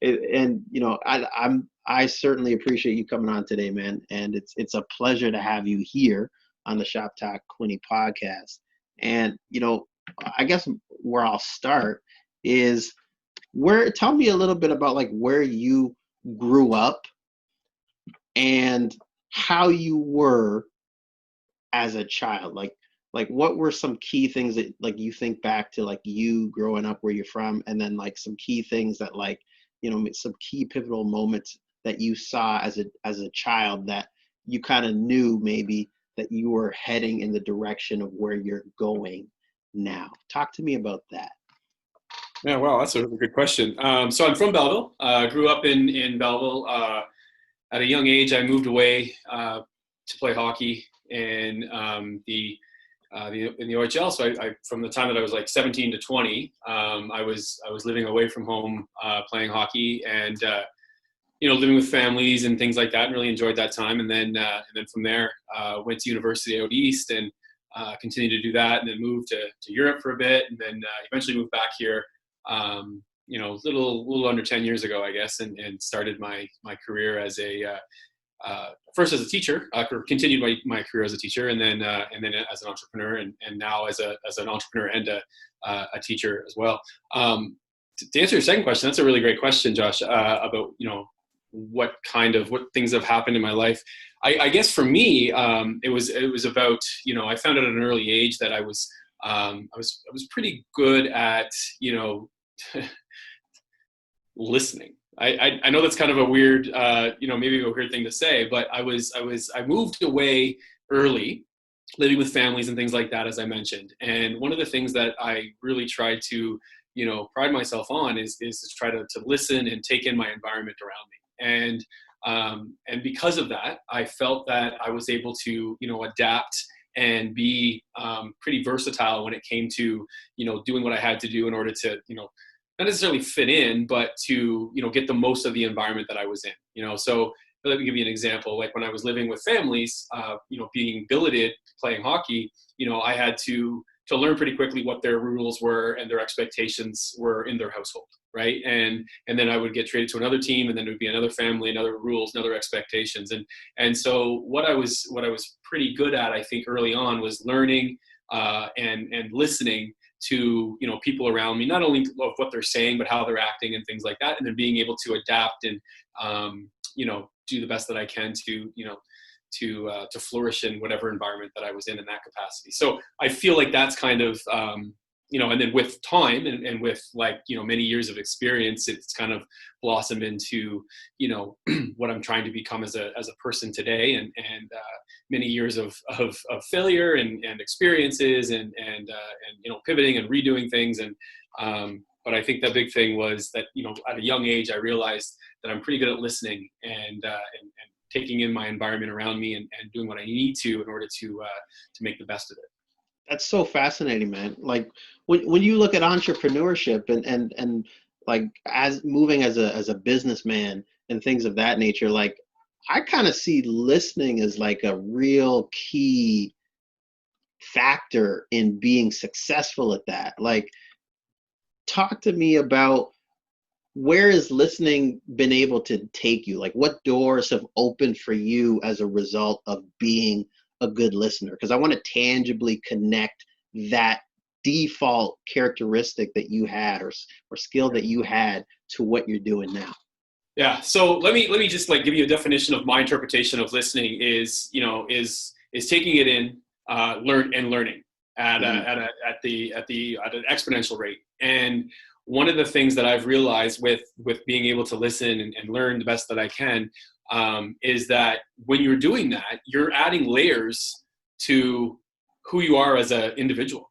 And I certainly appreciate you coming on today, man. And it's a pleasure to have you here on the Shop Talk Quinny podcast. And I guess where I'll start is tell me a little bit about like where you grew up and how you were as a child. Like what were some key things that like you think back to like you growing up where you're from, and then like some key things that like some key pivotal moments that you saw as a child that you kind of knew maybe that you were heading in the direction of where you're going now. Talk to me about that. Yeah, well, that's a really good question. So I'm from Belleville. Grew up in Belleville. At a young age, I moved away to play hockey in the OHL. So I from the time that I was like 17 to 20, I was living away from home, playing hockey, and living with families and things like that, and really enjoyed that time. And then from there, went to university out east and continued to do that, and then moved to Europe for a bit, and then eventually moved back here. Little under 10 years ago, I guess, and started my career as first as a teacher, or continued my career as a teacher, and then as an entrepreneur, and now as an entrepreneur and a teacher as well. To answer your second question, that's a really great question, Josh, about what things have happened in my life. I guess for me, it was about I found out at an early age that I was pretty good at listening. I know that's kind of a weird, maybe a weird thing to say, but I moved away early, living with families and things like that, as I mentioned. And one of the things that I really try to, pride myself on is to try to listen and take in my environment around me. And because of that, I felt that I was able to, adapt and be pretty versatile when it came to, doing what I had to do in order to, not necessarily fit in, but to, get the most of the environment that I was in, So let me give you an example. Like when I was living with families, being billeted, playing hockey, I had to learn pretty quickly what their rules were and their expectations were in their household. Right. And then I would get traded to another team, and then it would be another family, another rules, another expectations. And so what I was pretty good at, I think early on, was learning and listening to, people around me, not only of what they're saying, but how they're acting and things like that. And then being able to adapt and, do the best that I can to, to flourish in whatever environment that I was in that capacity. So I feel like that's kind of, and then with time and with many years of experience, it's kind of blossomed into, what I'm trying to become as a person today, and many years of failure and experiences and pivoting and redoing things. But I think the big thing was that, at a young age, I realized that I'm pretty good at listening and taking in my environment around me and doing what I need to in order to make the best of it. That's so fascinating, man. Like when you look at entrepreneurship and like as moving as a businessman and things of that nature, like I kind of see listening as like a real key factor in being successful at that. Like, talk to me about where has listening been able to take you? Like, what doors have opened for you as a result of being a good listener? Because I want to tangibly connect that default characteristic that you had or skill that you had to what you're doing now. Yeah. So let me just give you a definition of my interpretation of listening is taking it in, learning at an exponential rate. And one of the things that I've realized with being able to listen and learn the best that I can, is that when you're doing that, you're adding layers to who you are as an individual,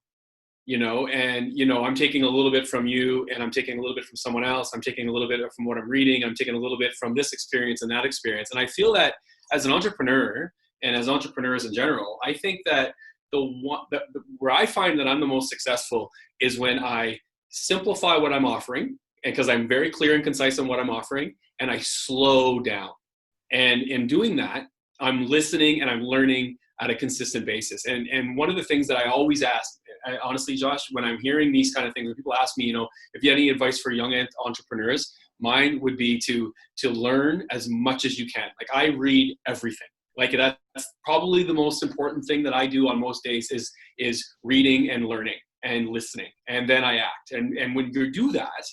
I'm taking a little bit from you, and I'm taking a little bit from someone else. I'm taking a little bit from what I'm reading. I'm taking a little bit from this experience and that experience. And I feel that as an entrepreneur and as entrepreneurs in general, I think that where I find that I'm the most successful is when I simplify what I'm offering, because I'm very clear and concise on what I'm offering, and I slow down. And in doing that, I'm listening and I'm learning at a consistent basis. And one of the things that I always ask, honestly, Josh, when I'm hearing these kind of things, when people ask me, if you have any advice for young entrepreneurs, mine would be to learn as much as you can. Like, I read everything. Like, that's probably the most important thing that I do on most days is reading and learning and listening, and then I act. And when you do that,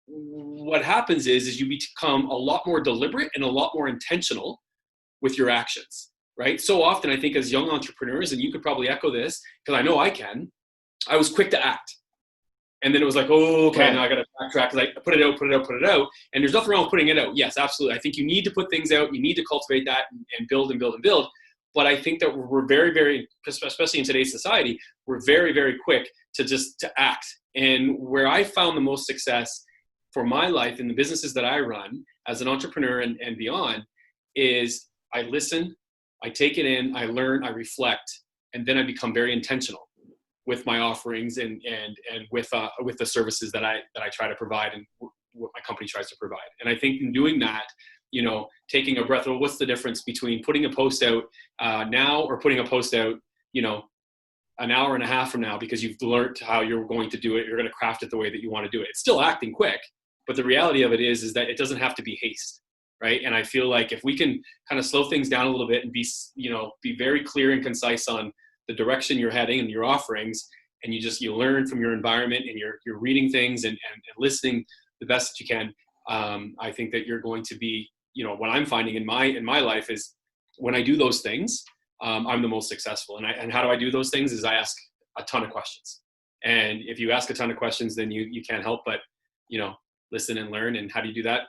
what happens is you become a lot more deliberate and a lot more intentional with your actions, right? So often, I think, as young entrepreneurs, and you could probably echo this because I know I can, I was quick to act. And then it was like, oh, okay, now I got to backtrack because I put it out. And there's nothing wrong with putting it out. Yes, absolutely. I think you need to put things out. You need to cultivate that and build and build and build. But I think that we're very, very, especially in today's society, we're very, very quick to act. And where I found the most success for my life in the businesses that I run as an entrepreneur and beyond is I listen, I take it in, I learn, I reflect, and then I become very intentional with my offerings and with the services that I try to provide and what my company tries to provide. And I think in doing that, taking a breath, well, what's the difference between putting a post out now or putting a post out, an hour and a half from now, because you've learned how you're going to do it. You're going to craft it the way that you want to do it. It's still acting quick, but the reality of it is that it doesn't have to be haste. Right. And I feel like if we can kind of slow things down a little bit and be very clear and concise on the direction you're heading and your offerings, and you learn from your environment and you're reading things and listening the best that you can. I think that you're going to be, what I'm finding in my life is when I do those things, I'm the most successful. And how do I do those things is I ask a ton of questions. And if you ask a ton of questions, then you can't help but, listen and learn. And how do you do that?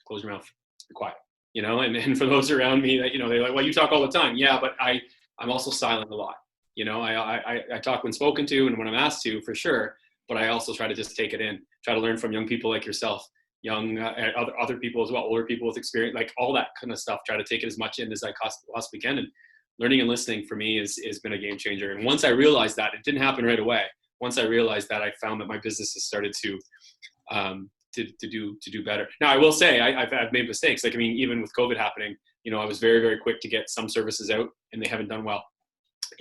Close your mouth, be quiet, and for those around me that, they're like, well, you talk all the time. Yeah, but I'm also silent a lot. I talk when spoken to and when I'm asked to, for sure, but I also try to just take it in, try to learn from young people like yourself, other people as well, older people with experience, like all that kind of stuff, try to take it as much in as I possibly can. And learning and listening for me has been a game changer. And once I realized that, it didn't happen right away. Once I realized that, I found that my business has started to do better. Now, I will say I've made mistakes. Like, even with COVID happening, I was very, very quick to get some services out and they haven't done well.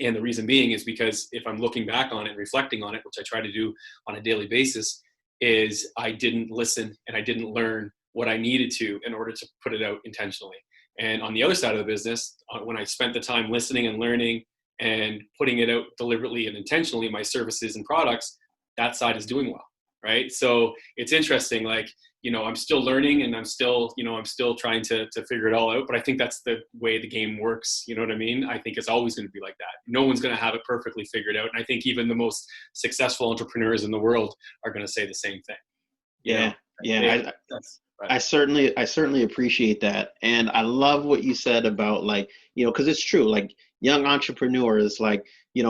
And the reason being is because if I'm looking back on it and reflecting on it, which I try to do on a daily basis, is I didn't listen and I didn't learn what I needed to in order to put it out intentionally. And on the other side of the business, when I spent the time listening and learning and putting it out deliberately and intentionally, my services and products, that side is doing well, right? So it's interesting, like, I'm still learning and I'm still trying to figure it all out. But I think that's the way the game works. You know what I mean? I think it's always going to be like that. No one's going to have it perfectly figured out. And I think even the most successful entrepreneurs in the world are going to say the same thing. Yeah. I certainly appreciate that. And I love what you said about, like, because it's true, like, young entrepreneurs, like, you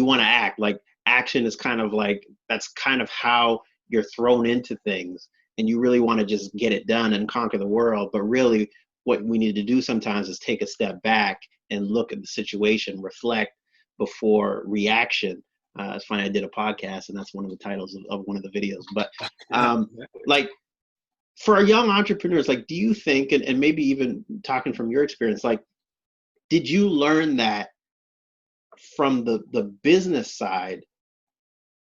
want to act, like, action is kind of like, that's kind of how you're thrown into things. And you really want to just get it done and conquer the world. But really what we need to do sometimes is take a step back and look at the situation, reflect before reaction. It's funny, I did a podcast and that's one of the titles of one of the videos. But like, for young entrepreneurs, like, do you think, and maybe even talking from your experience, like, did you learn that from the business side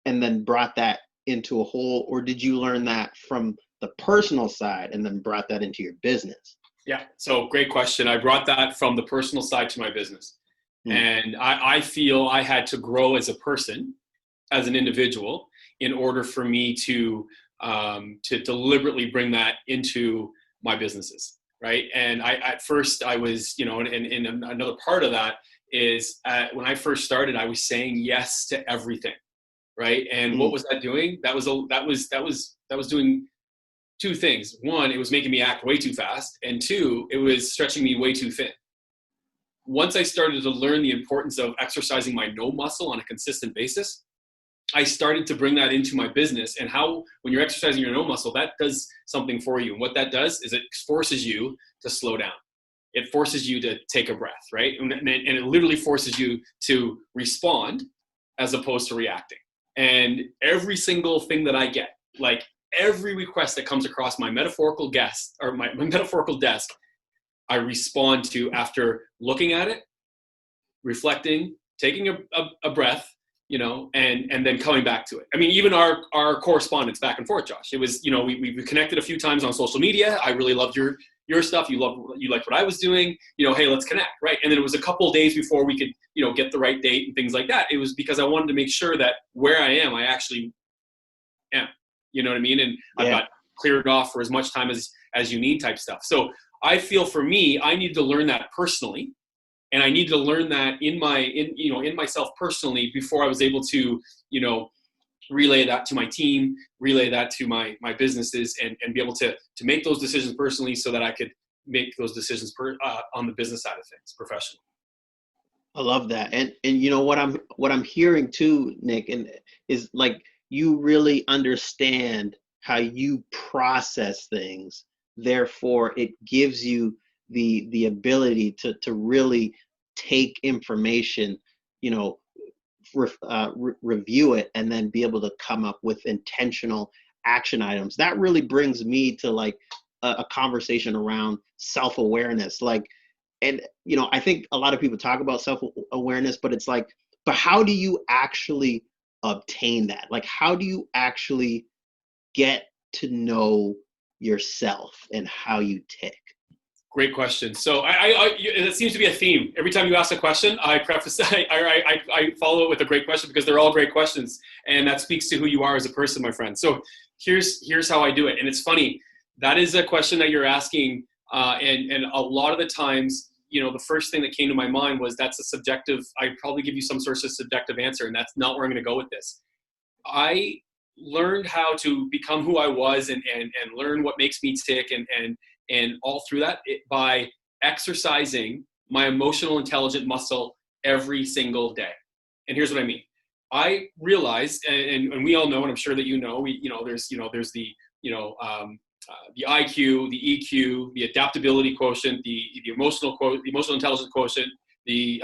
and then brought that into a whole, or did you learn that from the personal side and then brought that into your business? Yeah, so great question. I brought that from the personal side to my business. And I feel I had to grow as a person, as an individual, in order for me to deliberately bring that into my businesses, right? And at first I was, and another part of that is when I first started, I was saying yes to everything. Right. And what was that doing? That was doing two things. One, it was making me act way too fast. And two, it was stretching me way too thin. Once I started to learn the importance of exercising my no muscle on a consistent basis, I started to bring that into my business. And how, when you're exercising your no muscle, that does something for you. And what that does is it forces you to slow down. It forces you to take a breath, right? And it literally forces you to respond as opposed to reacting. And every single thing that I get, like every request that comes across my metaphorical guest or my metaphorical desk, I respond to after looking at it, reflecting, taking a breath, and then coming back to it. I mean, even our correspondence back and forth, Josh, it was, we connected a few times on social media. I really loved your stuff. You liked what I was doing, hey, let's connect. Right. And then it was a couple of days before we could, get the right date and things like that. It was because I wanted to make sure that where I am, I actually am, you know what I mean? And Yeah. I've got cleared off for as much time as you need type stuff. So I feel for me, I need to learn that personally. And I need to learn that in myself personally before I was able to, relay that to my team, relay that to my businesses, and be able to make those decisions personally so that I could make those decisions on the business side of things professionally. I love that. And what I'm hearing too, Nick, and is like you really understand how you process things. Therefore, it gives you the ability to really take information, review it, and then be able to come up with intentional action items. That really brings me to like a conversation around self-awareness. And I think a lot of people talk about self-awareness, but it's like, but how do you actually obtain that? Like, how do you actually get to know yourself and how you tick? Great question. So it seems to be a theme. Every time you ask a question, I preface, I follow it with a great question, because they're all great questions. And that speaks to who you are as a person, my friend. So here's how I do it. And it's funny, that is a question that you're asking. And a lot of the times, the first thing that came to my mind was that's a subjective, I'd probably give you some sort of subjective answer, and that's not where I'm going to go with this. I learned how to become who I was and learn what makes me tick and all through that by exercising my emotional intelligent muscle every single day. And here's what I mean. I realized, and we all know, and I'm sure that there's the IQ, the EQ, the adaptability quotient, the emotional intelligence quotient, the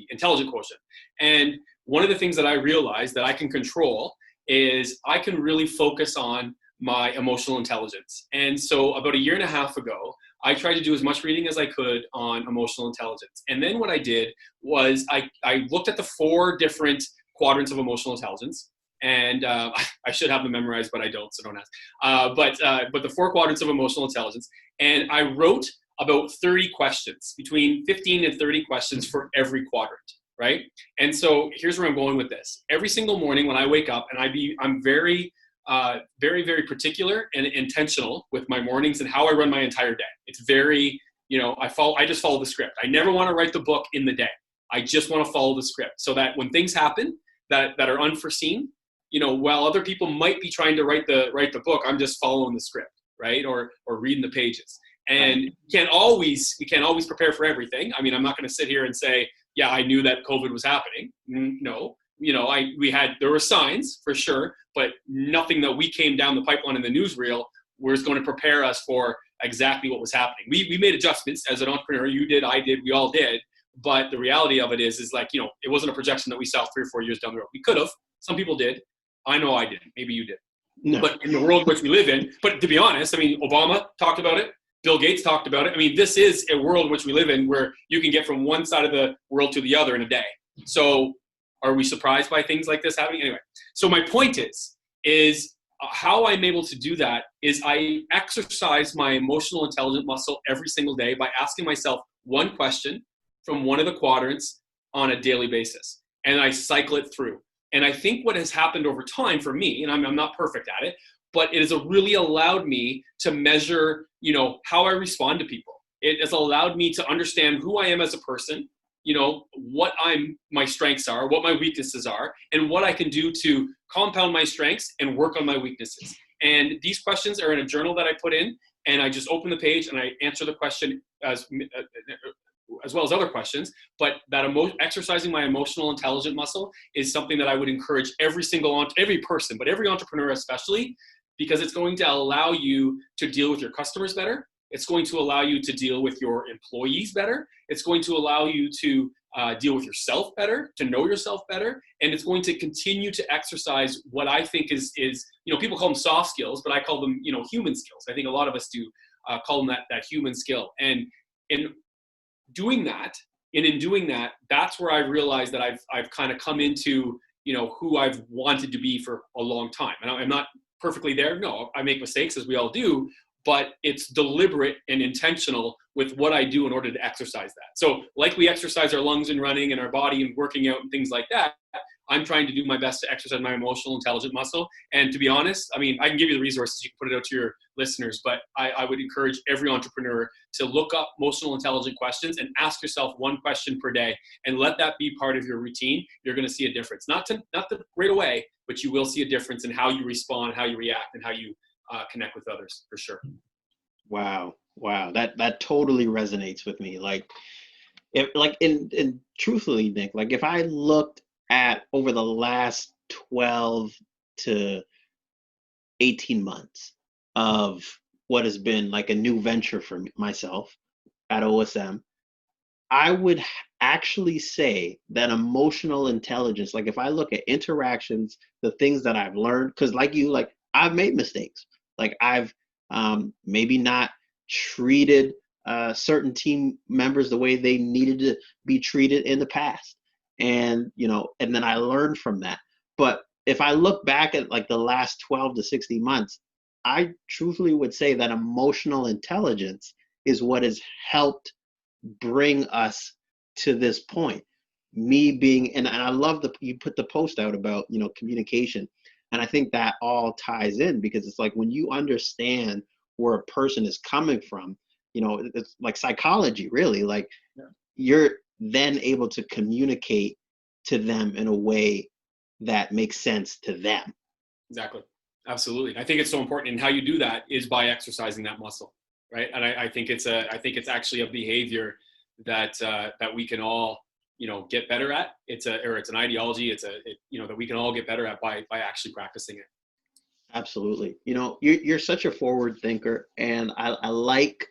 intelligent quotient. And one of the things that I realized that I can control is I can really focus on my emotional intelligence. And so about a year and a half ago, I tried to do as much reading as I could on emotional intelligence. And then what I did was I looked at the 4 different quadrants of emotional intelligence. And I should have them memorized, but I don't, so don't ask. But the 4 quadrants of emotional intelligence. And I wrote about 30 questions, between 15 and 30 questions for every quadrant, right? And so here's where I'm going with this. Every single morning when I wake up, and I'm very, very, very particular and intentional with my mornings and how I run my entire day. It's very, I just follow the script. I never want to write the book in the day. I just want to follow the script so that when things happen that are unforeseen, while other people might be trying to write the book, I'm just following the script, right? Or reading the pages. And we can't always prepare for everything. I mean, I'm not going to sit here and say, yeah, I knew that COVID was happening. No, there were signs for sure, but nothing that we came down the pipeline in the newsreel was going to prepare us for exactly what was happening. We made adjustments as an entrepreneur. You did, I did, we all did. But the reality of it is like, it wasn't a projection that we saw 3 or 4 years down the road. We could have. Some people did. I know I didn't. Maybe you did. No. But in the world in which we live in, but to be honest, I mean, Obama talked about it. Bill Gates talked about it. I mean, this is a world in which we live in where you can get from one side of the world to the other in a day. So are we surprised by things like this happening? Anyway, so my point is how I'm able to do that is I exercise my emotional intelligence muscle every single day by asking myself one question from one of the quadrants on a daily basis. And I cycle it through. And I think what has happened over time for me, and I'm not perfect at it, but it has really allowed me to measure, how I respond to people. It has allowed me to understand who I am as a person, what my strengths are, what my weaknesses are, and what I can do to compound my strengths and work on my weaknesses. And these questions are in a journal that I put in, and I just open the page and I answer the question as well as other questions. But that exercising my emotional intelligence muscle is something that I would encourage every person, but every entrepreneur especially, because it's going to allow you to deal with your customers better. It's going to allow you to deal with your employees better. It's going to allow you to deal with yourself better, to know yourself better. And it's going to continue to exercise what I think is people call them soft skills, but I call them, human skills. I think a lot of us do call them that human skill. And in doing that And in doing that, that's where I realized that I've kind of come into, who I've wanted to be for a long time. And I'm not perfectly there. No, I make mistakes, as we all do, but it's deliberate and intentional with what I do in order to exercise that. So like we exercise our lungs and running and our body and working out and things like that, I'm trying to do my best to exercise my emotional intelligence muscle. And to be honest, I mean, I can give you the resources, you can put it out to your listeners, but I would encourage every entrepreneur to look up emotional intelligent questions and ask yourself one question per day and let that be part of your routine. You're going to see a difference. Not right away, but you will see a difference in how you respond, how you react, and how you connect with others, for sure. Wow. That totally resonates with me. Like, in truthfully, Nick, like if I looked at over the last 12 to 18 months of what has been like a new venture for myself at OSM, I would actually say that emotional intelligence, like if I look at interactions, the things that I've learned, because like you, like I've made mistakes. Like I've maybe not treated certain team members the way they needed to be treated in the past. And, and then I learned from that. But if I look back at like the last 12 to 60 months, I truthfully would say that emotional intelligence is what has helped bring us to this point. Me being, and I love you put the post out about, communication. And I think that all ties in because it's like when you understand where a person is coming from, it's like psychology, really. Like you're then able to communicate to them in a way that makes sense to them. Exactly. Absolutely. And I think it's so important. And how you do that is by exercising that muscle, right? And I think it's actually a behavior that we can all, get better at. It's an ideology. That we can all get better at by actually practicing it. Absolutely. You're such a forward thinker, and I like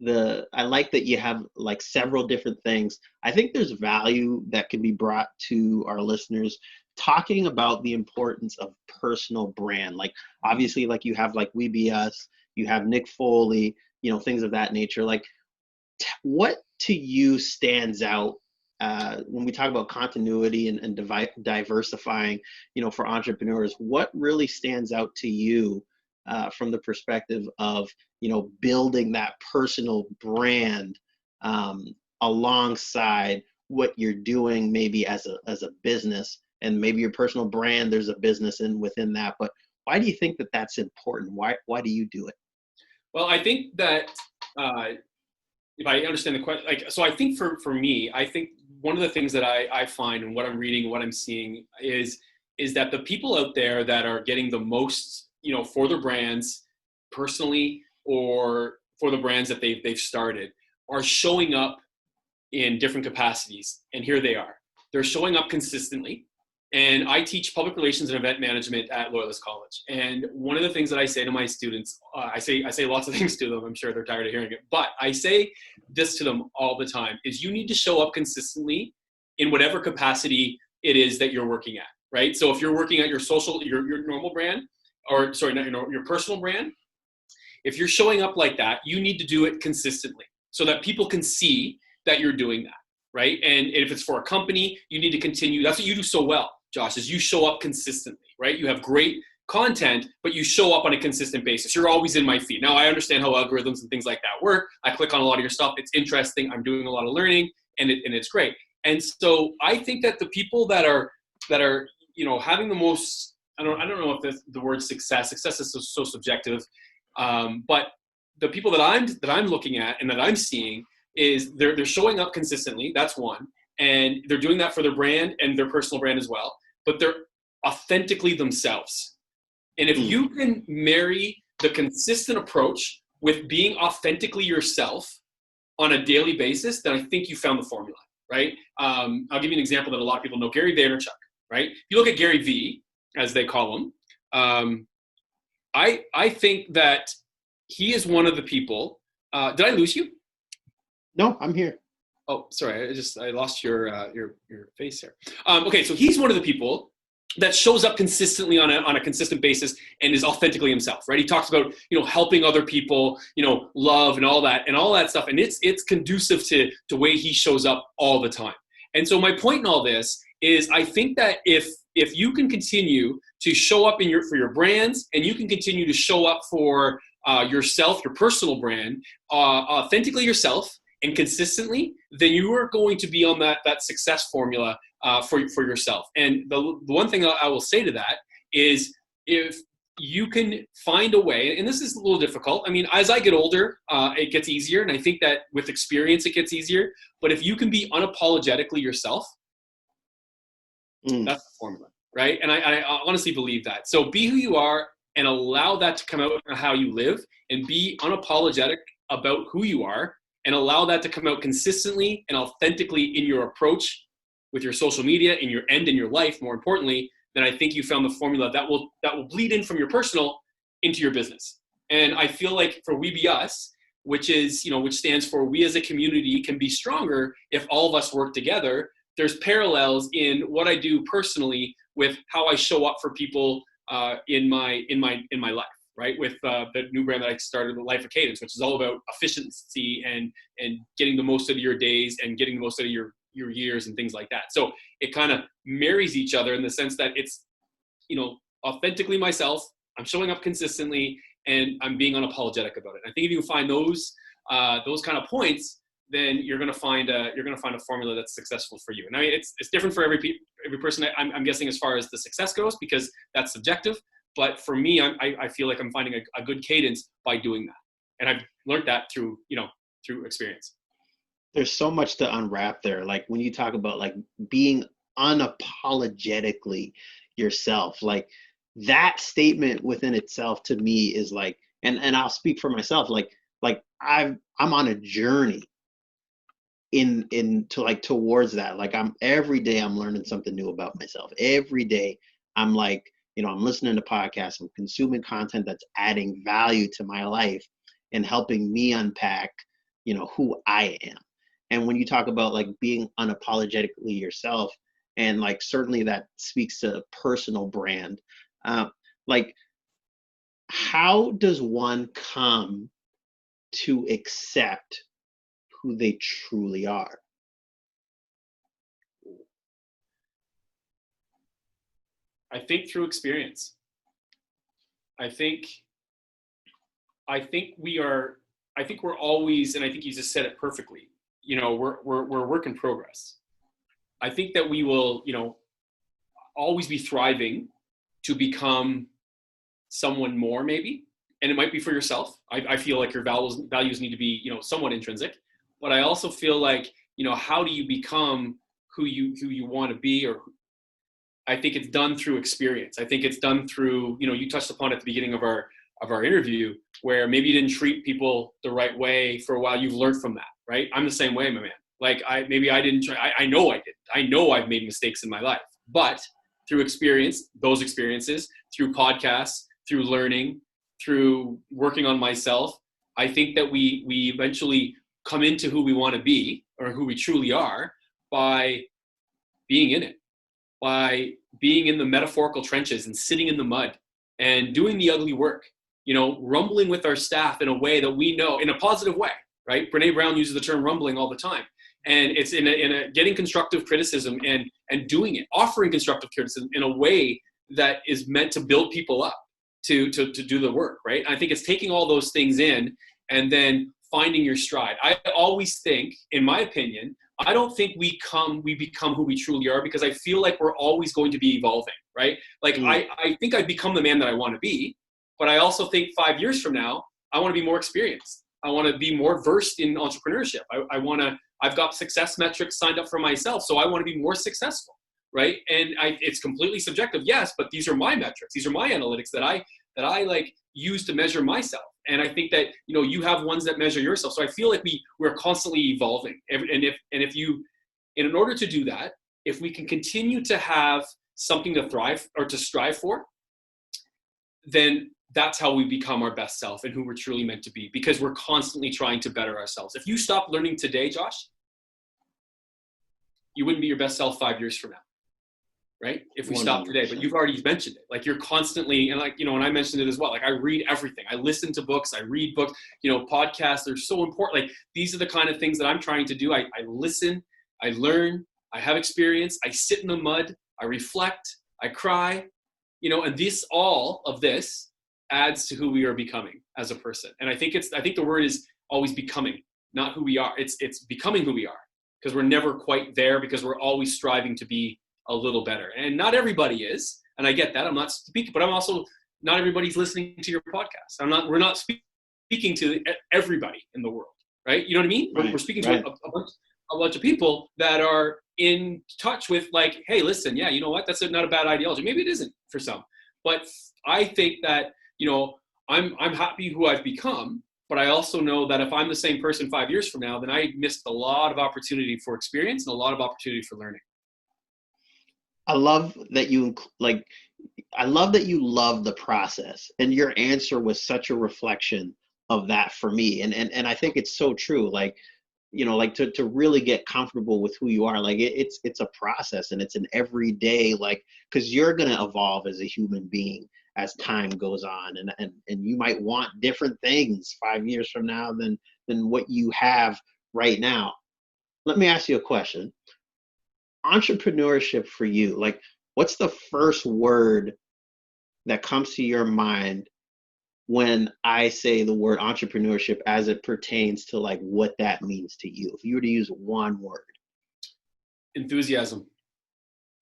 that you have like several different things. I think there's value that can be brought to our listeners talking about the importance of personal brand. Like obviously, like you have like We Be Us, you have Nick Foley, things of that nature. Like what to you stands out when we talk about continuity and diversifying, for entrepreneurs? What really stands out to you from the perspective of, building that personal brand alongside what you're doing maybe as a business, and maybe your personal brand, there's a business within that, but why do you think that that's important? Why do you do it? Well, I think that if I understand the question, so I think for me, I think one of the things that I find and what I'm reading, what I'm seeing is that the people out there that are getting the most, for their brands personally or for the brands that they've started are showing up in different capacities. And here they are. They're showing up consistently. And I teach public relations and event management at Loyalist College. And one of the things that I say to my students, I say lots of things to them. I'm sure they're tired of hearing it, but I say this to them all the time: is you need to show up consistently in whatever capacity it is that you're working at, right? So if you're working at your normal brand, or sorry, not your personal brand, if you're showing up like that, you need to do it consistently so that people can see that you're doing that, right? And if it's for a company, you need to continue. That's what you do so well, Josh, is you show up consistently, right? You have great content, but you show up on a consistent basis. You're always in my feed. Now, I understand how algorithms and things like that work. I click on a lot of your stuff. It's interesting. I'm doing a lot of learning, and it's great. And so I think that the people that are having the most, I don't know if the word success is so subjective, but the people that I'm looking at and that I'm seeing is they're showing up consistently. That's one. And they're doing that for their brand and their personal brand as well, but they're authentically themselves. And if you can marry the consistent approach with being authentically yourself on a daily basis, then I think you found the formula, right? I'll give you an example that a lot of people know: Gary Vaynerchuk, right? If you look at Gary V, as they call him, I think that he is one of the people. Did I lose you? No, I'm here. Oh, sorry. I lost your face here. Okay, so he's one of the people that shows up consistently on a consistent basis and is authentically himself, right? He talks about, helping other people, love and all that stuff. And it's conducive to the way he shows up all the time. And so my point in all this is, I think that if you can continue to show up for your brands, and you can continue to show up for yourself, your personal brand, authentically yourself and consistently, then you are going to be on that success formula for yourself. And the one thing I will say to that is, if you can find a way, and this is a little difficult. I mean, as I get older, it gets easier. And I think that with experience, it gets easier. But if you can be unapologetically yourself, that's the formula, right? And I honestly believe that. So be who you are and allow that to come out in how you live, and be unapologetic about who you are, and allow that to come out consistently and authentically in your approach with your social media, in your life, more importantly. Then I think you found the formula that will bleed in from your personal into your business. And I feel like for We Be Us, which stands for we as a community can be stronger if all of us work together, there's parallels in what I do personally with how I show up for people in my life, right? With the new brand that I started, the Life of Cadence, which is all about efficiency and getting the most out of your days and getting the most out of your years and things like that. So it kind of marries each other in the sense that it's, authentically myself, I'm showing up consistently, and I'm being unapologetic about it. I think if you can find those kind of points, then you're going to find a formula that's successful for you. And I mean, it's different for every person. I'm guessing as far as the success goes, because that's subjective. But for me, I feel like I'm finding a good cadence by doing that, and I've learned that through experience. There's so much to unwrap there. Like when you talk about like being unapologetically yourself, like that statement within itself to me is like, and I'll speak for myself, like I'm on a journey towards that. Like every day I'm learning something new about myself. Every day I'm like, I'm listening to podcasts, I'm consuming content that's adding value to my life and helping me unpack, who I am. And when you talk about like being unapologetically yourself, and like certainly that speaks to personal brand, like how does one come to accept who they truly are? I think through experience. I think we're always, and I think you just said it perfectly, we're a work in progress. I think that we will, always be thriving to become someone more, maybe. And it might be for yourself. I feel like your values need to be, somewhat intrinsic. But I also feel like, how do you become who you want to be? Or I think it's done through experience. I think it's done through, you touched upon at the beginning of our interview, where maybe you didn't treat people the right way for a while. You've learned from that, right? I'm the same way, my man. Like I didn't try. I know I did. I know I've made mistakes in my life, but through experience, those experiences, through podcasts, through learning, through working on myself, I think that we eventually come into who we want to be, or who we truly are, by being in it, by being in the metaphorical trenches and sitting in the mud and doing the ugly work, rumbling with our staff in a way that we know, in a positive way, right? Brene Brown uses the term rumbling all the time. And it's in a getting constructive criticism and doing it, offering constructive criticism in a way that is meant to build people up to do the work, right? And I think it's taking all those things in and then finding your stride. I always think, in my opinion, I don't think we become who we truly are, because I feel like we're always going to be evolving, right? Like I think I've become the man that I want to be, but I also think 5 years from now, I want to be more experienced. I want to be more versed in entrepreneurship. I've got success metrics signed up for myself, so I want to be more successful, right? And it's completely subjective, yes, but these are my metrics. These are my analytics that I like use to measure myself. And I think that, you have ones that measure yourself. So I feel like we're constantly evolving. In order to do that, if we can continue to have something to thrive or to strive for, then that's how we become our best self and who we're truly meant to be, because we're constantly trying to better ourselves. If you stop learning today, Josh, you wouldn't be your best self 5 years from now. right? If we stop today, but 100%. you've already mentioned it. Like you're constantly, and like, you know, and I mentioned it as well. Like I read everything. I listen to books, I read books, you know, podcasts, they're so important. Like these are the kind of things that I'm trying to do. I listen, I learn, I have experience, I sit in the mud, I reflect, I cry, you know, and all of this adds to who we are becoming as a person. And I think the word is always becoming, not who we are. It's becoming who we are, because we're never quite there, because we're always striving to be a little better. And not everybody is, and I get that. I'm not speaking, but I'm also, not everybody's listening to your podcast. We're not speaking to everybody in the world, right? You know what I mean? Right, We're speaking to right. a bunch of people that are in touch with like, hey, listen, yeah, you know what? That's not a bad ideology. Maybe it isn't for some, but I think that, you know, I'm happy who I've become, but I also know that if I'm the same person 5 years from now, then I missed a lot of opportunity for experience and a lot of opportunity for learning. I love that you love the process, and your answer was such a reflection of that for me. And I think it's so true. Like, you know, like to really get comfortable with who you are, like it's a process, and it's an everyday, like, because you're going to evolve as a human being as time goes on, and you might want different things 5 years from now than what you have right now. Let me ask you a question. Entrepreneurship for you, like, what's the first word that comes to your mind when I say the word entrepreneurship, as it pertains to like what that means to you? If you were to use one word. Enthusiasm.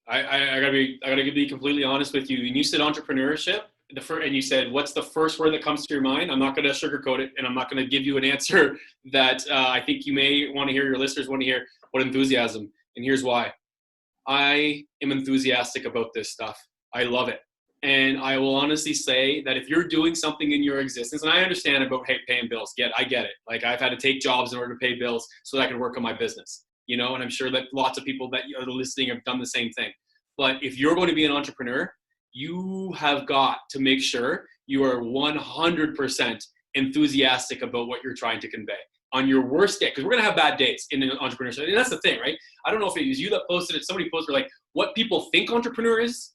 I gotta be completely honest with you. And you said entrepreneurship, and you said, what's the first word that comes to your mind? I'm not gonna sugarcoat it, and I'm not gonna give you an answer that I think you may want to hear, your listeners want to hear. What enthusiasm? And here's why. I am enthusiastic about this stuff. I love it. And I will honestly say that if you're doing something in your existence, and I understand about, hey, paying bills, I get it. Like I've had to take jobs in order to pay bills so that I can work on my business, you know, and I'm sure that lots of people that are listening have done the same thing. But if you're going to be an entrepreneur, you have got to make sure you are 100% enthusiastic about what you're trying to convey. On your worst day, because we're going to have bad days in entrepreneurship. And that's the thing, right? I don't know if it was you that posted it, somebody posted like what people think entrepreneurship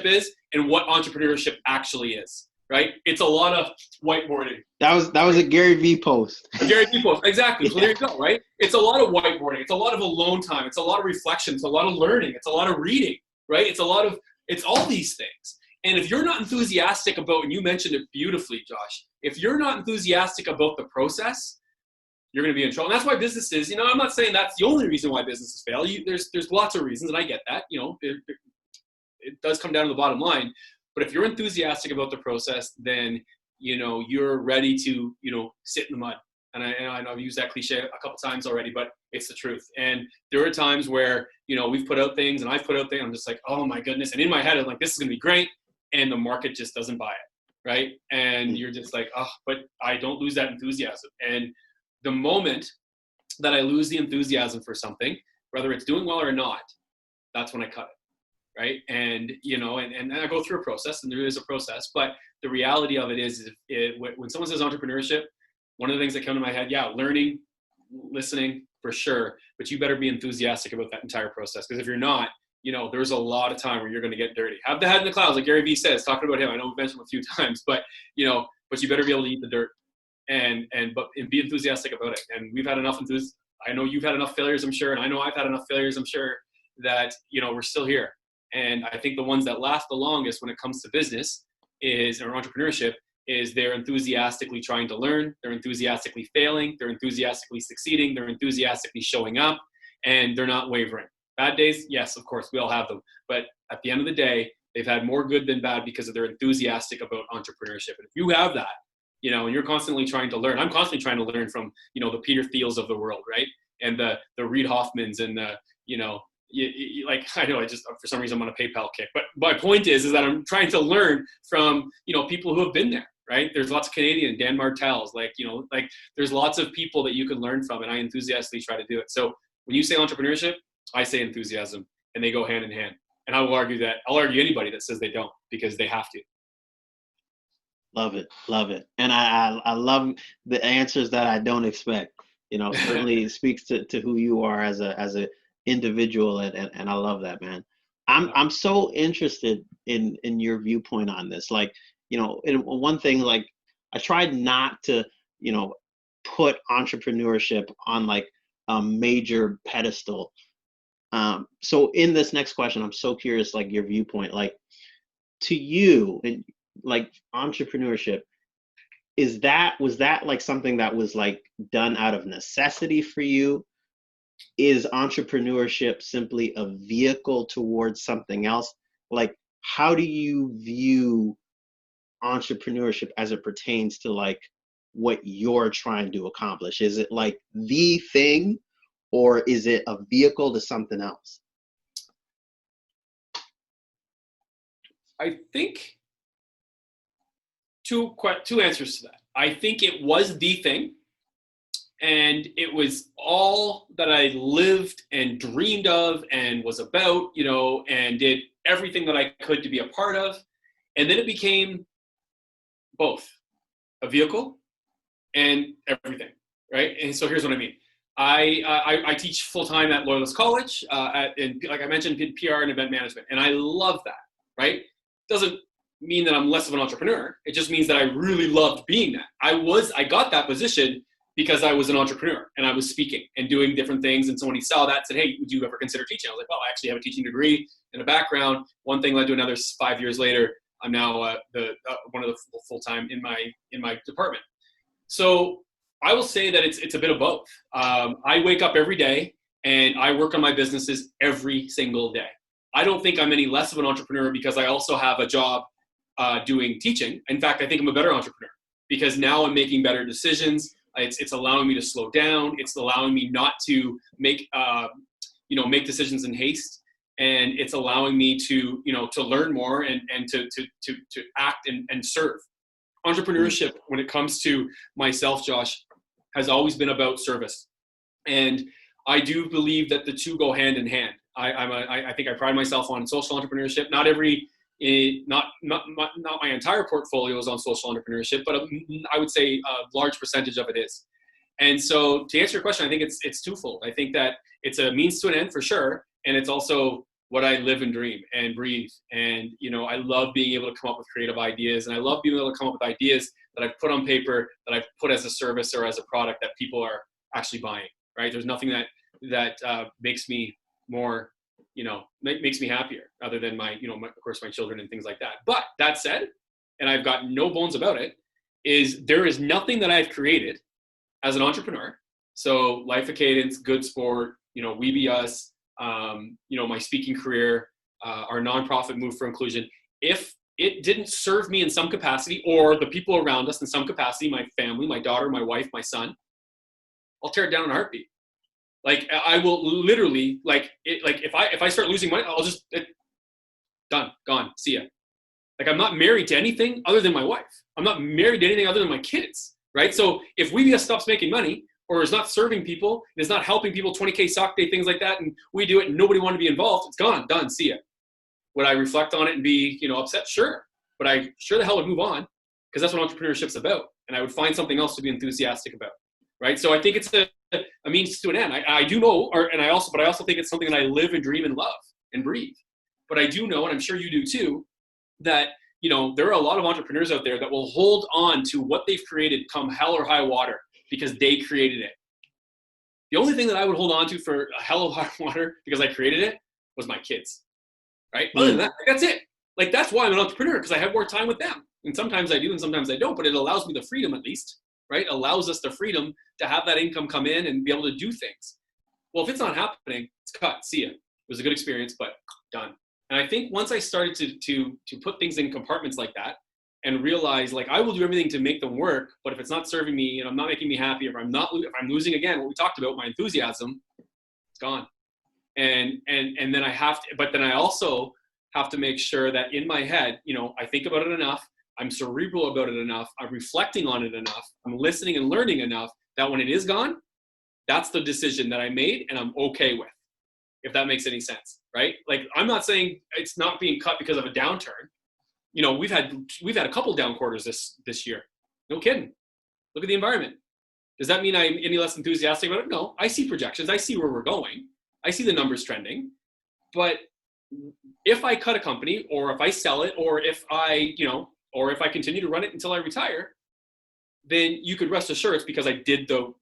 is and what entrepreneurship actually is, right? It's a lot of whiteboarding. That was a Gary Vee post. A Gary Vee post, exactly. So Yeah. there you go, right? It's a lot of whiteboarding. It's a lot of alone time. It's a lot of reflection. It's a lot of learning. It's a lot of reading, right? It's all these things. And if you're not enthusiastic about, and you mentioned it beautifully, Josh, if you're not enthusiastic about the process, you're going to be in trouble. And that's why businesses, you know, I'm not saying that's the only reason why businesses fail. There's lots of reasons, and I get that. You know, it does come down to the bottom line. But if you're enthusiastic about the process, then, you know, you're ready to, you know, sit in the mud. And I know I've used that cliche a couple times already, but it's the truth. And there are times where, you know, we've put out things and I've put out things, I'm just like, oh my goodness. And in my head, I'm like, this is going to be great. And the market just doesn't buy it, right? And you're just like, oh, but I don't lose that enthusiasm. And the moment that I lose the enthusiasm for something, whether it's doing well or not, that's when I cut it, right? And, you know, and I go through a process, and there is a process, but the reality of it is when someone says entrepreneurship, one of the things that come to my head, yeah, learning, listening, for sure, but you better be enthusiastic about that entire process, because if you're not, you know, there's a lot of time where you're going to get dirty. Have the head in the clouds, like Gary Vee says, talking about him. I know we've mentioned him a few times, but, you know, but you better be able to eat the dirt and be enthusiastic about it. And we've had enough I know you've had enough failures, I'm sure. And I know I've had enough failures, I'm sure, that, you know, we're still here. And I think the ones that last the longest when it comes to business or entrepreneurship is they're enthusiastically trying to learn. They're enthusiastically failing. They're enthusiastically succeeding. They're enthusiastically showing up, and they're not wavering. Bad days, yes, of course, we all have them. But at the end of the day, they've had more good than bad because they're enthusiastic about entrepreneurship. And if you have that, you know, and you're constantly trying to learn, I'm constantly trying to learn from, you know, the Peter Thiels of the world, right? And the Reid Hoffmans and the, you know, like, I know I just, for some reason I'm on a PayPal kick, but my point is that I'm trying to learn from, you know, people who have been there, right? There's lots of Canadian, Dan Martels, like, you know, like there's lots of people that you can learn from, and I enthusiastically try to do it. So when you say entrepreneurship, I say enthusiasm, and they go hand in hand. And I'll argue anybody that says they don't, because they have to. Love it. Love it. And I love the answers that I don't expect. You know, certainly speaks to who you are as a individual, and I love that, man. I'm so interested in your viewpoint on this. Like, and one thing, like, I tried not to, you know, put entrepreneurship on like a major pedestal. So in this next question, I'm so curious, like your viewpoint, like to you, and like entrepreneurship, was that like something that was like done out of necessity for you? Is entrepreneurship simply a vehicle towards something else? Like, how do you view entrepreneurship as it pertains to like what you're trying to accomplish? Is it like the thing, or is it a vehicle to something else? I think two answers to that. I think it was the thing, and it was all that I lived and dreamed of and was about, and did everything that I could to be a part of. And then it became both a vehicle and everything, right? And so here's what I mean. I teach full time at Loyalist College, like I mentioned, PR and event management, and I love that, right? Doesn't mean that I'm less of an entrepreneur. It just means that I really loved being that. I got that position because I was an entrepreneur and I was speaking and doing different things. And somebody saw that and said, "Hey, would you ever consider teaching?" I was like, "Well, I actually have a teaching degree and a background." One thing led to another. 5 years later, I'm now one of the full time in my department. So I will say that it's a bit of both. I wake up every day and I work on my businesses every single day. I don't think I'm any less of an entrepreneur because I also have a job doing teaching. In fact, I think I'm a better entrepreneur because now I'm making better decisions. It's allowing me to slow down. It's allowing me not to make decisions in haste, and it's allowing me to learn more and to act and serve. Entrepreneurship, when it comes to myself, Josh, has always been about service, and I do believe that the two go hand in hand. I think I pride myself on social entrepreneurship. Not my entire portfolio is on social entrepreneurship, but I would say a large percentage of it is. And so, to answer your question, I think it's twofold. I think that it's a means to an end for sure, and it's also what I live and dream and breathe. And I love being able to come up with creative ideas, and I love being able to come up with ideas that I've put on paper, that I've put as a service or as a product that people are actually buying. Right? There's nothing that makes me more, makes me happier, other than of course, my children and things like that. But that said, and I've got no bones about it, there is nothing that I've created as an entrepreneur. So Life of Cadence, Good Sport, We Be Us, my speaking career, our nonprofit Move for Inclusion. If it didn't serve me in some capacity, or the people around us in some capacity, my family, my daughter, my wife, my son, I'll tear it down in a heartbeat. Like, I will literally, if I start losing money, I'll just, done, gone, see ya. Like, I'm not married to anything other than my wife. I'm not married to anything other than my kids, right? So if WeBS stops making money, or is not serving people, and is not helping people, 20K sock day, things like that, and we do it and nobody wanted to be involved, it's gone, done, see ya. Would I reflect on it and be, upset? Sure. But I sure the hell would move on, because that's what entrepreneurship's about. And I would find something else to be enthusiastic about, right? So I think it's a means to an end. I do know, but I also think it's something that I live and dream and love and breathe. But I do know, and I'm sure you do too, that there are a lot of entrepreneurs out there that will hold on to what they've created come hell or high water because they created it. The only thing that I would hold on to for a hell of high water because I created it was my kids, right? Other than that, that's it. Like, that's why I'm an entrepreneur, because I have more time with them. And sometimes I do and sometimes I don't, but it allows me the freedom, at least, right? Allows us the freedom to have that income come in and be able to do things. Well, if it's not happening, it's cut. See ya. It was a good experience, but done. And I think once I started to put things in compartments like that and realize, like, I will do everything to make them work, but if it's not serving me and I'm not making me happy, if I'm losing, again, what we talked about, my enthusiasm, it's gone. And then I also have to make sure that in my head, I think about it enough, I'm cerebral about it enough, I'm reflecting on it enough, I'm listening and learning enough that when it is gone, that's the decision that I made and I'm okay with, if that makes any sense, right? Like, I'm not saying it's not being cut because of a downturn. We've had a couple down quarters this year. No kidding. Look at the environment. Does that mean I'm any less enthusiastic about it? No. I see projections. I see where we're going. I see the numbers trending. But if I cut a company, or if I sell it, or if I continue to run it until I retire, then you could rest assured it's because I did the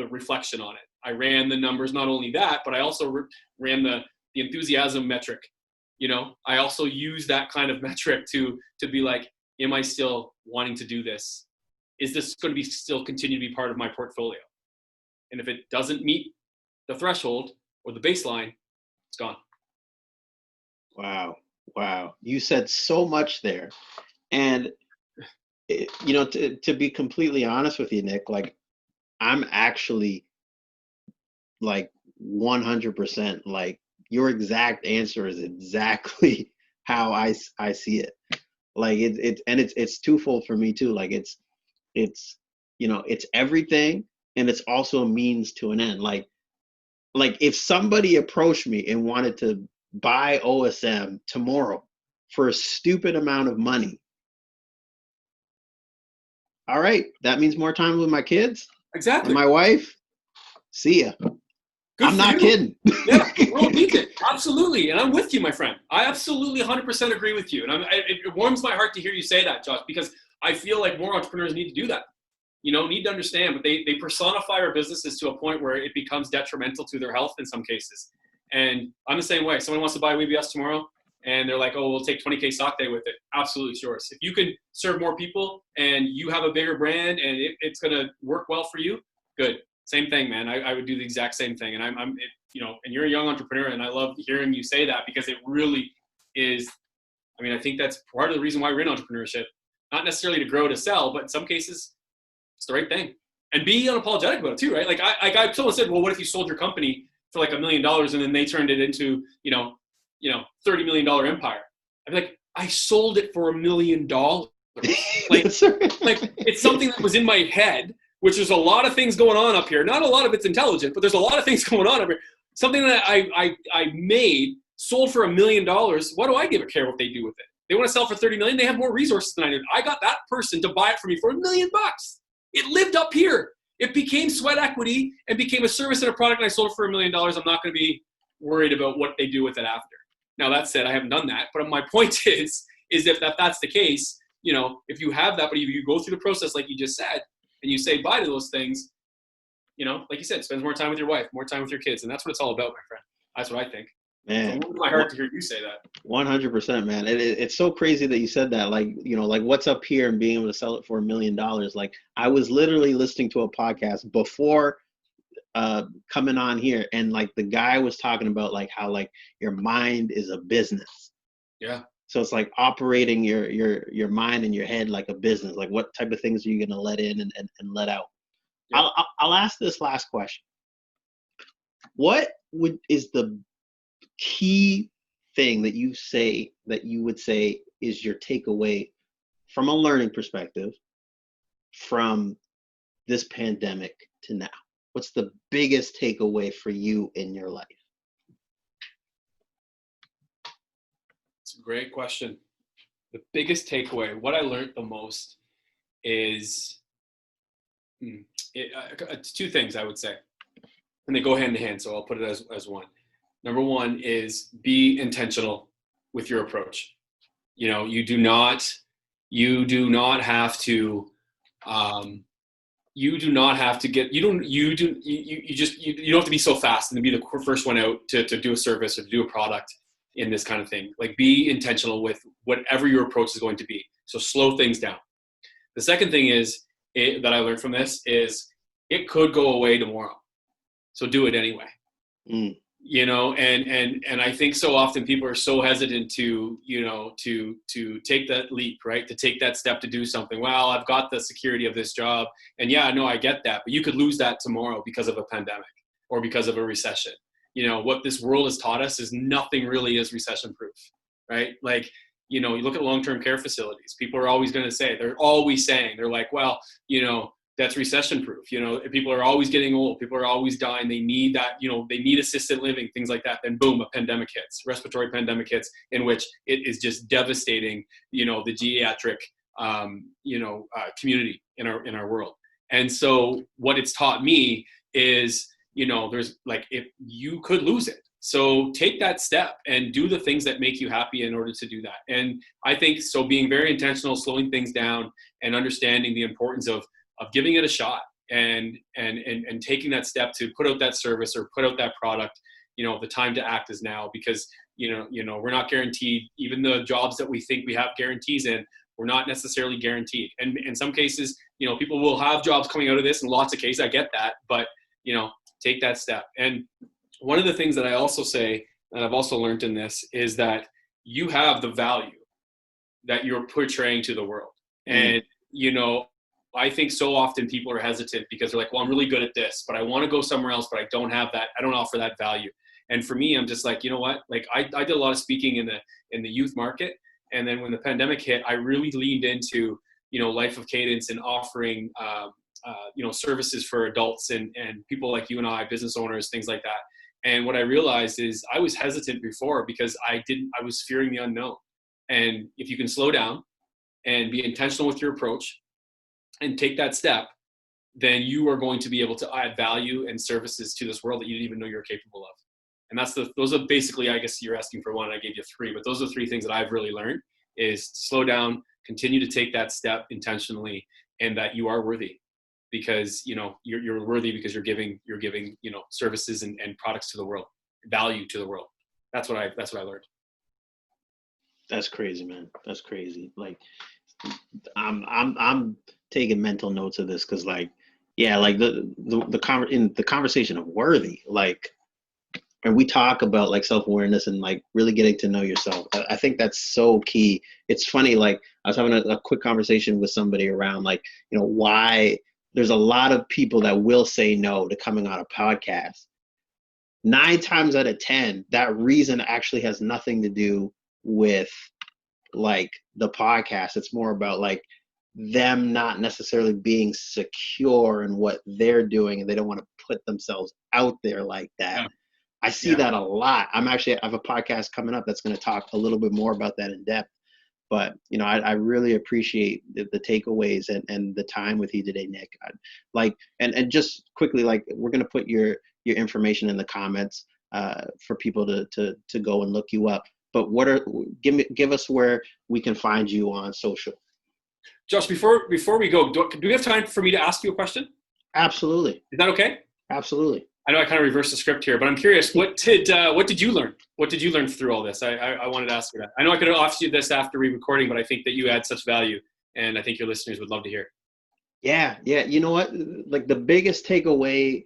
reflection on it. I ran the numbers. Not only that, but I also ran the enthusiasm metric. I also use that kind of metric to be like, am I still wanting to do this? Is this going to be still continue to be part of my portfolio? And if it doesn't meet the threshold or the baseline, it's gone. Wow. You said so much there. And, to be completely honest with you, Nick, like, I'm actually like 100%, like, your exact answer is exactly how I see it. Like, it's twofold for me too. Like, it's it's everything, and it's also a means to an end. Like if somebody approached me and wanted to buy OSM tomorrow for a stupid amount of money, all right, that means more time with my kids Exactly. and my wife. See ya. Good I'm for not you. kidding. Yeah, the world needs it. Absolutely. And I'm with you, my friend. I absolutely 100% agree with you. And it warms my heart to hear you say that, Josh, because I feel like more entrepreneurs need to do that. Need to understand, but they personify our businesses to a point where it becomes detrimental to their health in some cases. And I'm the same way. Someone wants to buy WeBS tomorrow, and they're like, oh, we'll take 20K stock day with it. Absolutely, it's yours. If you can serve more people and you have a bigger brand and it's going to work well for you, good. Same thing, man. I would do the exact same thing. And and you're a young entrepreneur, and I love hearing you say that, because it really is. I mean, I think that's part of the reason why we're in entrepreneurship, not necessarily to grow to sell, but in some cases, it's the right thing. And be unapologetic about it too, right? Like someone said, well, what if you sold your company for like $1 million and then they turned it into, $30 million empire? I'd be like, I sold it for $1 million. Like, like it's something that was in my head, which there's a lot of things going on up here. Not a lot of it's intelligent, but there's a lot of things going on up here. Something that I made, sold for $1 million. What do I give a care what they do with it? They want to sell for 30 million. They have more resources than I did. I got that person to buy it for me for $1 million. It lived up here. It became sweat equity and became a service and a product, and I sold it for $1 million. I'm not going to be worried about what they do with it after. Now, that said, I haven't done that. But my point is if that's the case, if you have that, but if you go through the process like you just said, and you say bye to those things, like you said, spend more time with your wife, more time with your kids. And that's what it's all about, my friend. That's what I think. Man, it warms my heart to hear you say that. 100%, man. It's so crazy that you said that. Like, like what's up here and being able to sell it for $1 million. Like, I was literally listening to a podcast before coming on here, and like the guy was talking about like how like your mind is a business. Yeah. So it's like operating your mind and your head like a business. Like, what type of things are you going to let in and let out? Yeah. I'll ask this last question. What is the key thing that you would say is your takeaway from a learning perspective from this pandemic to now? What's the biggest takeaway for you in your life? It's a great question. The biggest takeaway, what I learned the most is two things, I would say, and they go hand in hand. So I'll put it as one. Number one is be intentional with your approach. You do not have to you do not have to get, you don't have to be so fast and to be the first one out to do a service or to do a product in this kind of thing. Like, be intentional with whatever your approach is going to be. So slow things down. The second thing that I learned from this is it could go away tomorrow. So do it anyway. And I think so often people are so hesitant to take that leap, right? To take that step to do something. Well, I've got the security of this job. And yeah, no, I get that, but you could lose that tomorrow because of a pandemic or because of a recession. What this world has taught us is nothing really is recession proof, right? Like, you look at long-term care facilities, people are always going to say, they're like, well, that's recession proof. People are always getting old. People are always dying. They need that, they need assisted living, things like that. Then boom, a pandemic hits, respiratory pandemic hits, in which it is just devastating, the geriatric, community in our world. And so what it's taught me is, there's like, if you could lose it, So take that step and do the things that make you happy in order to do that. And I think so, being very intentional, slowing things down, and understanding the importance of giving it a shot, and taking that step to put out that service or put out that product. The time to act is now, because we're not guaranteed. Even the jobs that we think we have guarantees in, we're not necessarily guaranteed. And in some cases, people will have jobs coming out of this. In lots of cases, I get that, but take that step. And one of the things that I also say, and I've also learned in this, is that you have the value that you're portraying to the world. And I think so often people are hesitant because they're like, well, I'm really good at this, but I want to go somewhere else, but I don't have that. I don't offer that value. And for me, I'm just like, you know what? Like I did a lot of speaking in the youth market. And then when the pandemic hit, I really leaned into, Life of Cadence and offering, services for adults and people like you and I, business owners, things like that. And what I realized is I was hesitant before because I was fearing the unknown. And if you can slow down and be intentional with your approach and take that step, then you are going to be able to add value and services to this world that you didn't even know you're capable of. And those are basically, I guess you're asking for one, and I gave you three, but those are three things that I've really learned: is slow down, continue to take that step intentionally, and that you are worthy, because you're worthy because you're giving services and products to the world, value to the world. That's what I learned. That's crazy, man. That's crazy. Like I'm taking mental notes of this, because like the conversation of worthy, like, and we talk about like self-awareness and like really getting to know yourself. I think that's so key. It's funny, like I was having a quick conversation with somebody around like, why there's a lot of people that will say no to coming on a podcast. 9 times out of 10, that reason actually has nothing to do with like the podcast. It's more about like them not necessarily being secure in what they're doing, and they don't want to put themselves out there like that. Yeah. I see that a lot. I have a podcast coming up that's going to talk a little bit more about that in depth. But, I really appreciate the takeaways and the time with you today, Nick. And just quickly, like, we're going to put your information in the comments for people to go and look you up. But give us where we can find you on social. Josh, before we go, do we have time for me to ask you a question? Absolutely. Is that okay? Absolutely. I know I kind of reversed the script here, but I'm curious, what did you learn? What did you learn through all this? I wanted to ask you that. I know I could have asked you this after re-recording, but I think that you add such value, and I think your listeners would love to hear. Yeah. You know what? Like the biggest takeaway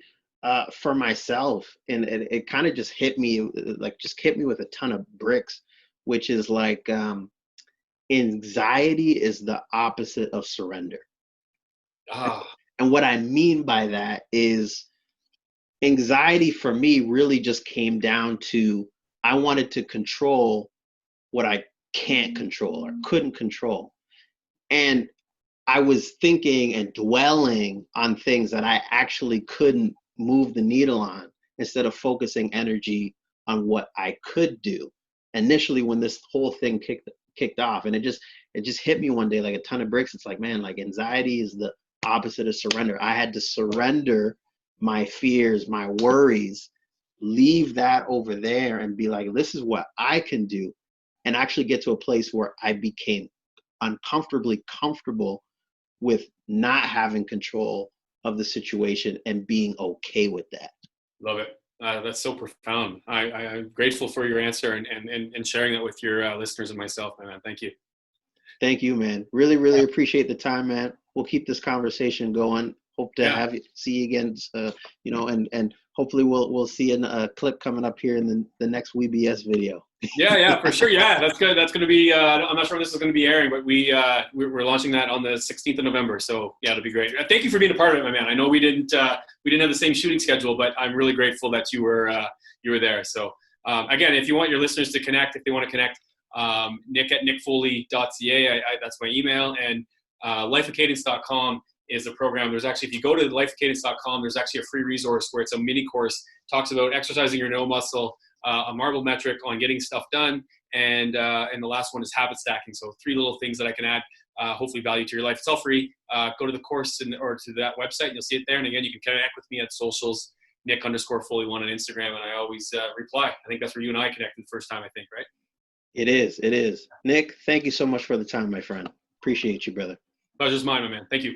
for myself, and it kind of just hit me with a ton of bricks, which is like anxiety is the opposite of surrender. And what I mean by that is, anxiety for me really just came down to, I wanted to control what I can't control or couldn't control. And I was thinking and dwelling on things that I actually couldn't move the needle on, instead of focusing energy on what I could do. Initially, when this whole thing kicked off, and it just hit me one day like a ton of bricks. It's like, man, like anxiety is the opposite of surrender. I had to surrender my fears, my worries, leave that over there and be like, this is what I can do, and actually get to a place where I became uncomfortably comfortable with not having control of the situation and being okay with that. Love it. That's so profound. I'm grateful for your answer and sharing that with your listeners and myself, man. Thank you. Thank you, man. Really, really appreciate the time, man. We'll keep this conversation going. Hope to see you again, and hopefully we'll see a clip coming up here in the next WeBS video. Yeah, for sure. Yeah, that's good. That's going to be, I'm not sure when this is going to be airing, but we're launching that on the 16th of November. So yeah, it'll be great. Thank you for being a part of it, my man. I know we didn't have the same shooting schedule, but I'm really grateful that you were there. So again, if you want your listeners to connect, if they want to connect, nick@nickfoley.ca, that's my email, and lifeofcadence.com is a program. There's actually, if you go to lifeofcadence.com, there's actually a free resource where it's a mini course, talks about exercising your no muscle, a marble metric on getting stuff done, and the last one is habit stacking. So 3 little things that I can add, hopefully value to your life. It's all free. Go to the course or to that website, and you'll see it there. And again, you can connect with me at socials Nick_Foley1 on Instagram, and I always reply. I think that's where you and I connected the first time, I think, right? It is. It is. Nick, thank you so much for the time, my friend. Appreciate you, brother. Pleasure's mine, my man. Thank you.